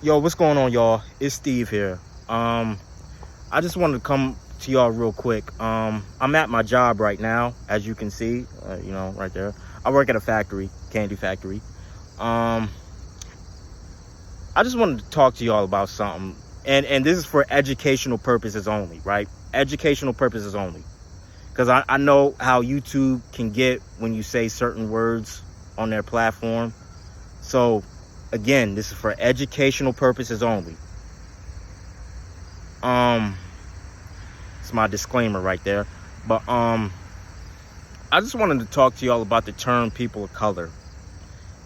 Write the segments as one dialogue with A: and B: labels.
A: Yo, what's going on, y'all? It's Steve here. I just wanted to come to y'all real quick. I'm at my job right now, as you can see, right there. I work at a factory, candy factory. Um, I just wanted to talk to y'all about something, and this is for educational purposes only, right? Educational purposes only, because I know how YouTube can get when you say certain words on their platform. So, again, this is for educational purposes only. It's my disclaimer right there. But I just wanted to talk to y'all about the term people of color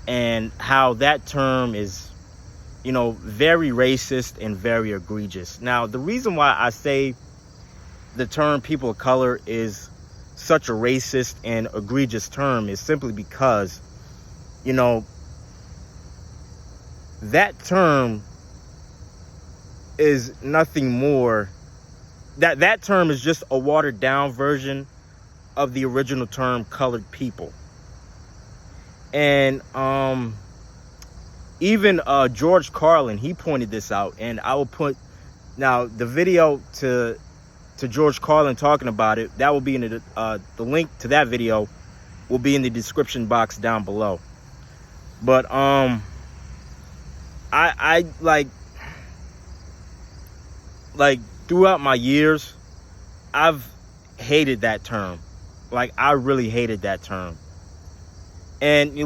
A: and how that term is, very racist and very egregious. Now, the reason why I say the term people of color is such a racist and egregious term is simply because, that term is nothing more. That term is just a watered down version of the original term colored people. And even George Carlin, he pointed this out, and I will put now the video to George Carlin talking about it. That will be in the link to that video will be in the description box down below. But I like throughout my years, I've hated that term. Like, I really hated that term. And,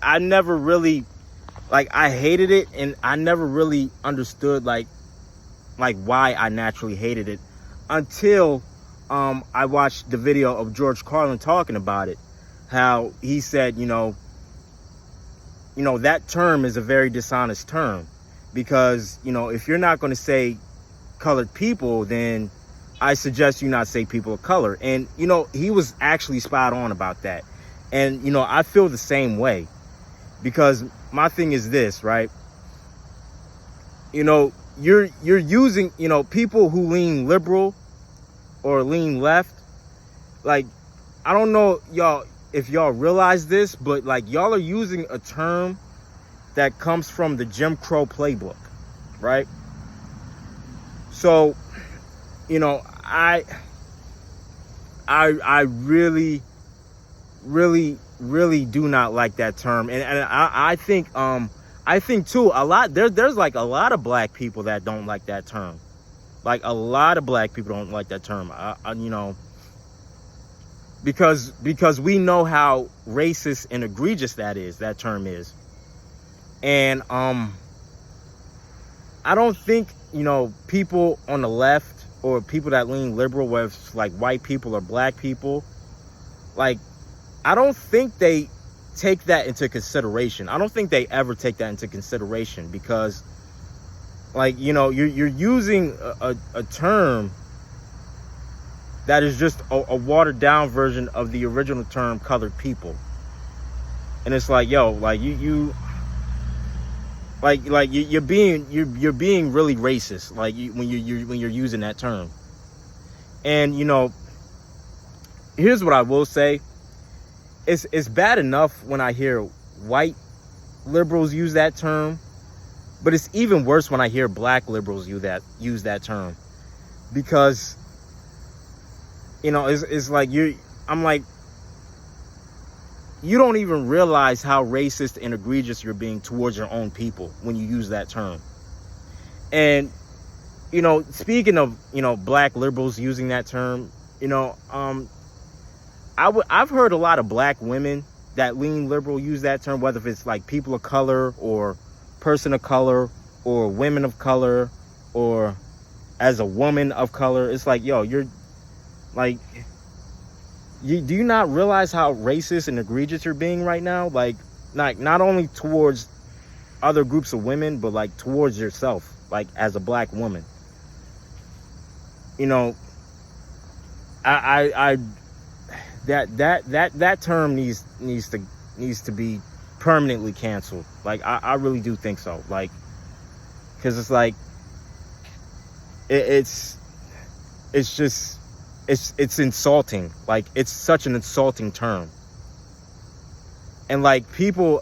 A: I never really, I hated it, and I never really understood, why I naturally hated it until I watched the video of George Carlin talking about it. How he said, that term is a very dishonest term because, if you're not going to say colored people, then I suggest you not say people of color. And, he was actually spot on about that. And, I feel the same way because my thing is this, right? You're using, people who lean liberal or lean left. I don't know if y'all realize this, but y'all are using a term that comes from the Jim Crow playbook, right? So, I really, really, really do not like that term, and I think too there's a lot of black people that don't like that term. Like, a lot of black people don't like that term. Because we know how racist and egregious that term is. And I don't think, people on the left or people that lean liberal, whether it's white people or black people, I don't think they take that into consideration. I don't think they ever take that into consideration because you're using a term that is just a watered down version of the original term colored people. And it's you're being really racist when you're using that term. And here's what I will say. It's bad enough when I hear white liberals use that term, but it's even worse when I hear black liberals use that term. Because you don't even realize how racist and egregious you're being towards your own people when you use that term. And, speaking of, black liberals using that term, I've heard a lot of black women that lean liberal use that term, whether it's people of color or person of color or women of color or as a woman of color. It's you're do you not realize how racist and egregious you're being right now? Not only towards other groups of women, but towards yourself, as a black woman. That term needs to be permanently canceled. I really do think so. Because it's just it's insulting. It's such an insulting term. And people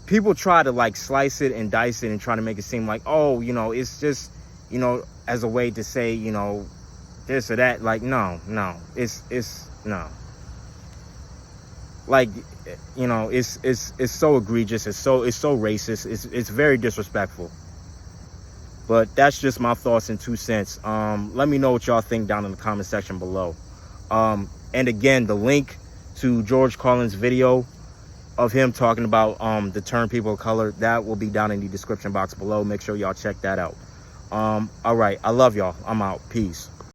A: people try to like slice it and dice it and try to make it seem like, oh, you know, it's just, you know, as a way to say, you know, this or that. Like, no, it's no. Like, you know, it's so egregious. It's so racist. It's very disrespectful. But that's just my thoughts and 2 cents. Let me know what y'all think down in the comment section below. And again, the link to George Carlin's video of him talking about the term people of color, that will be down in the description box below. Make sure y'all check that out. All right, I love y'all. I'm out. Peace.